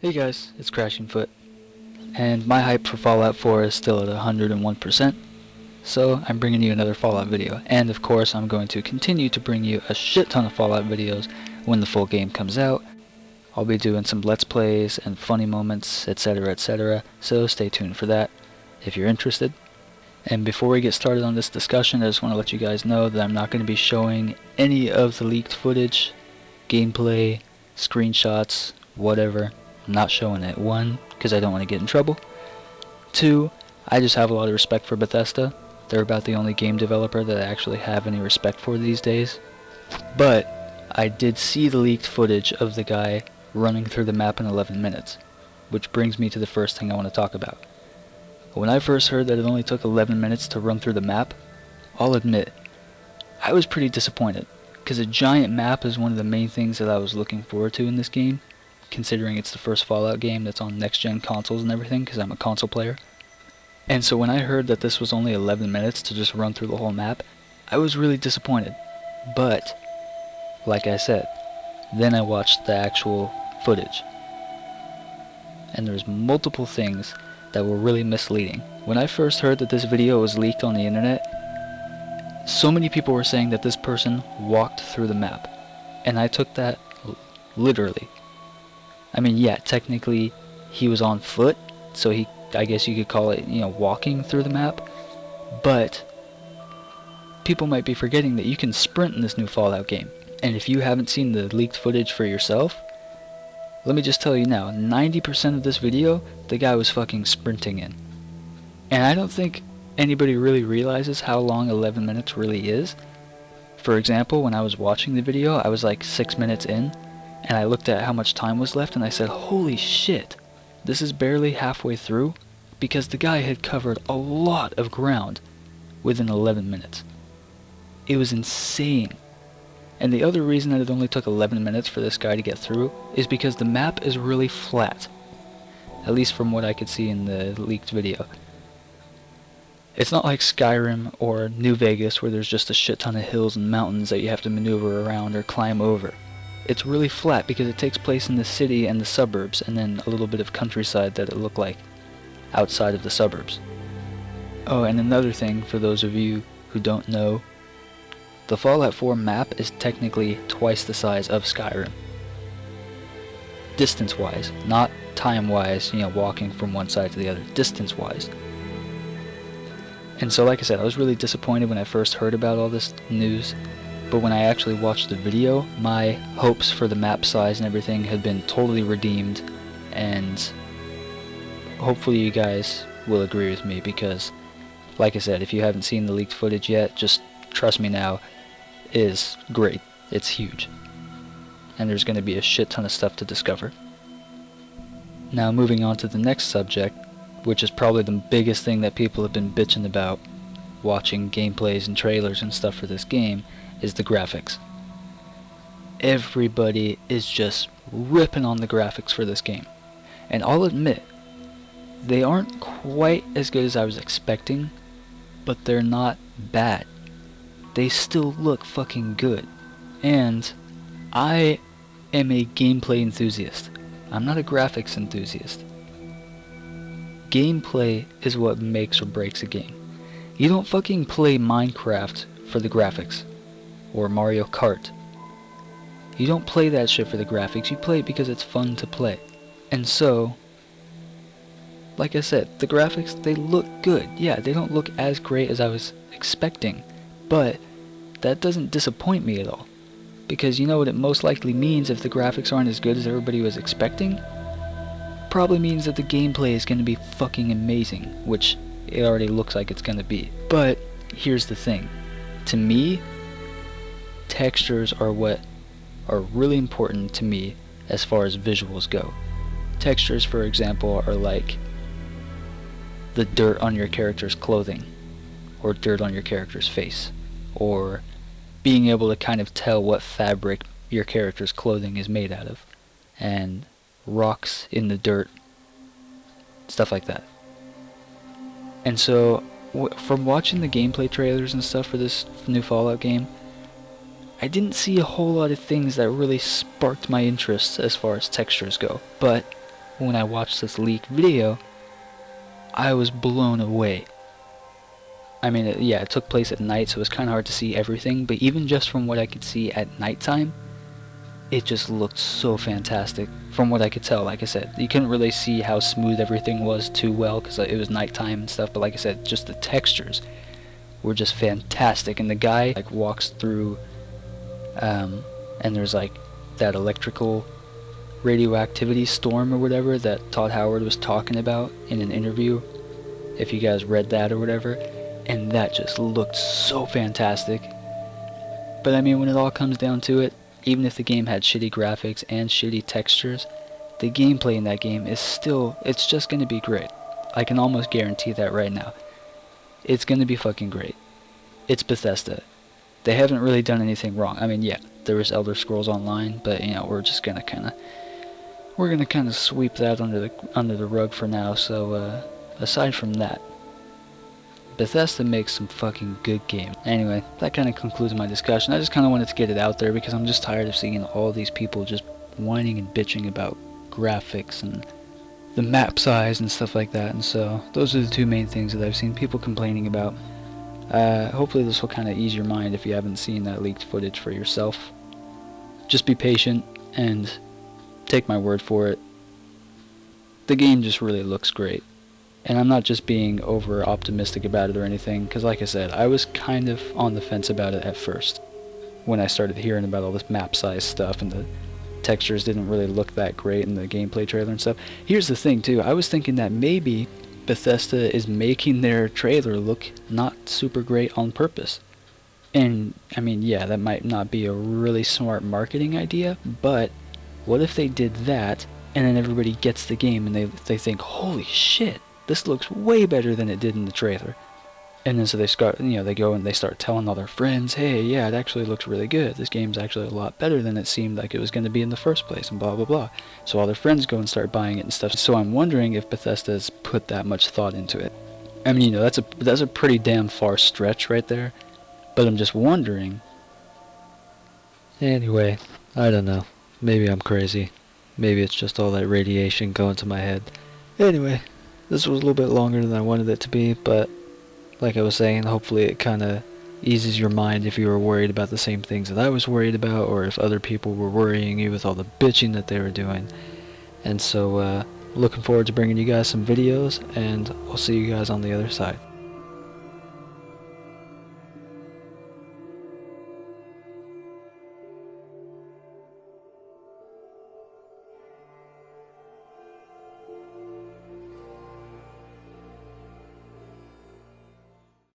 Hey guys, it's Crashing Foot, and my hype for Fallout 4 is still at 101%, so I'm bringing you another Fallout video, and of course I'm going to continue to bring you a shit ton of Fallout videos when the full game comes out. I'll be doing some Let's Plays and funny moments, etc, so stay tuned for that if you're interested. And before we get started on this discussion, I just want to let you guys know that I'm not going to be showing any of the leaked footage, gameplay, screenshots, whatever. I'm not showing it. 1, because I don't want to get in trouble. 2, I just have a lot of respect for Bethesda. They're about the only game developer that I actually have any respect for these days. But I did see the leaked footage of the guy running through the map in 11 minutes, which brings me to the first thing I want to talk about. When I first heard that it only took 11 minutes to run through the map, I'll admit, I was pretty disappointed, because a giant map is one of the main things that I was looking forward to in this game, considering it's the first Fallout game that's on next-gen consoles and everything, because I'm a console player. And so when I heard that this was only 11 minutes to just run through the whole map, I was really disappointed. But, like I said, then I watched the actual footage. And there's multiple things that were really misleading. When I first heard that this video was leaked on the internet, so many people were saying that this person walked through the map. And I took that literally. I mean, yeah, technically he was on foot, so I guess you could call it, walking through the map. But people might be forgetting that you can sprint in this new Fallout game. And if you haven't seen the leaked footage for yourself, let me just tell you now, 90% of this video, the guy was fucking sprinting in. And I don't think anybody really realizes how long 11 minutes really is. For example, when I was watching the video, I was like 6 minutes in, and I looked at how much time was left, and I said, holy shit, this is barely halfway through, because the guy had covered a lot of ground within 11 minutes. It was insane. And the other reason that it only took 11 minutes for this guy to get through is because the map is really flat. At least from what I could see in the leaked video. It's not like Skyrim or New Vegas where there's just a shit ton of hills and mountains that you have to maneuver around or climb over. It's really flat because it takes place in the city and the suburbs, and then a little bit of countryside that it looked like outside of the suburbs. Oh, and another thing for those of you who don't know, the Fallout 4 map is technically twice the size of Skyrim. Distance-wise, not time-wise, walking from one side to the other, distance-wise. And so like I said, I was really disappointed when I first heard about all this news, but when I actually watched the video, my hopes for the map size and everything had been totally redeemed, and hopefully you guys will agree with me, because like I said, if you haven't seen the leaked footage yet, just trust me now, it is great. It's huge. And there's going to be a shit ton of stuff to discover. Now moving on to the next subject, which is probably the biggest thing that people have been bitching about watching gameplays and trailers and stuff for this game, is the graphics. Everybody is just ripping on the graphics for this game. And I'll admit, they aren't quite as good as I was expecting, but they're not bad. They still look fucking good. And I am a gameplay enthusiast. I'm not a graphics enthusiast. Gameplay is what makes or breaks a game. You don't fucking play Minecraft for the graphics. Or Mario Kart. You don't play that shit for the graphics, you play it because it's fun to play. And so, like I said, the graphics, they look good. Yeah, they don't look as great as I was expecting, but that doesn't disappoint me at all. Because you know what it most likely means if the graphics aren't as good as everybody was expecting? Probably means that the gameplay is going to be fucking amazing, which it already looks like it's going to be. But here's the thing. To me, textures are what are really important to me as far as visuals go. Textures, for example, are like the dirt on your character's clothing, or dirt on your character's face, or being able to kind of tell what fabric your character's clothing is made out of, and rocks in the dirt, stuff like that. And so, from watching the gameplay trailers and stuff for this new Fallout game, I didn't see a whole lot of things that really sparked my interest as far as textures go. But when I watched this leaked video, I was blown away. I mean, it took place at night, so it was kind of hard to see everything, but even just from what I could see at nighttime, it just looked so fantastic. From what I could tell, like I said, you couldn't really see how smooth everything was too well, because it was nighttime and stuff, but like I said, just the textures were just fantastic. And the guy like walks through, and there's like that electrical radioactivity storm or whatever that Todd Howard was talking about in an interview, if you guys read that or whatever, and that just looked so fantastic. But I mean, when it all comes down to it, even if the game had shitty graphics and shitty textures, the gameplay in that game is still, it's just going to be great. I can almost guarantee that right now. It's going to be fucking great. It's Bethesda. They haven't really done anything wrong. I mean, yeah, there was Elder Scrolls Online, but you know, we're just going to kind of sweep that under the rug for now. So aside from that, Bethesda makes some fucking good games. Anyway, that kind of concludes my discussion. I just kind of wanted to get it out there because I'm just tired of seeing all these people just whining and bitching about graphics and the map size and stuff like that. And so those are the two main things that I've seen people complaining about. Hopefully this will kind of ease your mind if you haven't seen that leaked footage for yourself. Just be patient and take my word for it. The game just really looks great. And I'm not just being over optimistic about it or anything, because like I said, I was kind of on the fence about it at first when I started hearing about all this map size stuff and the textures didn't really look that great in the gameplay trailer and stuff. Here's the thing too, I was thinking that maybe Bethesda is making their trailer look not super great on purpose. And I mean, yeah, that might not be a really smart marketing idea, but what if they did that and then everybody gets the game and they think, holy shit, this looks way better than it did in the trailer. And then so they go and they start telling all their friends, hey, yeah, it actually looks really good. This game's actually a lot better than it seemed like it was going to be in the first place, and blah, blah, blah. So all their friends go and start buying it and stuff. So I'm wondering if Bethesda's put that much thought into it. I mean, you know, that's a pretty damn far stretch right there. But I'm just wondering. Anyway, I don't know. Maybe I'm crazy. Maybe it's just all that radiation going to my head. Anyway, this was a little bit longer than I wanted it to be, but like I was saying, hopefully it kind of eases your mind if you were worried about the same things that I was worried about, or if other people were worrying you with all the bitching that they were doing. And so, looking forward to bringing you guys some videos, and I'll see you guys on the other side.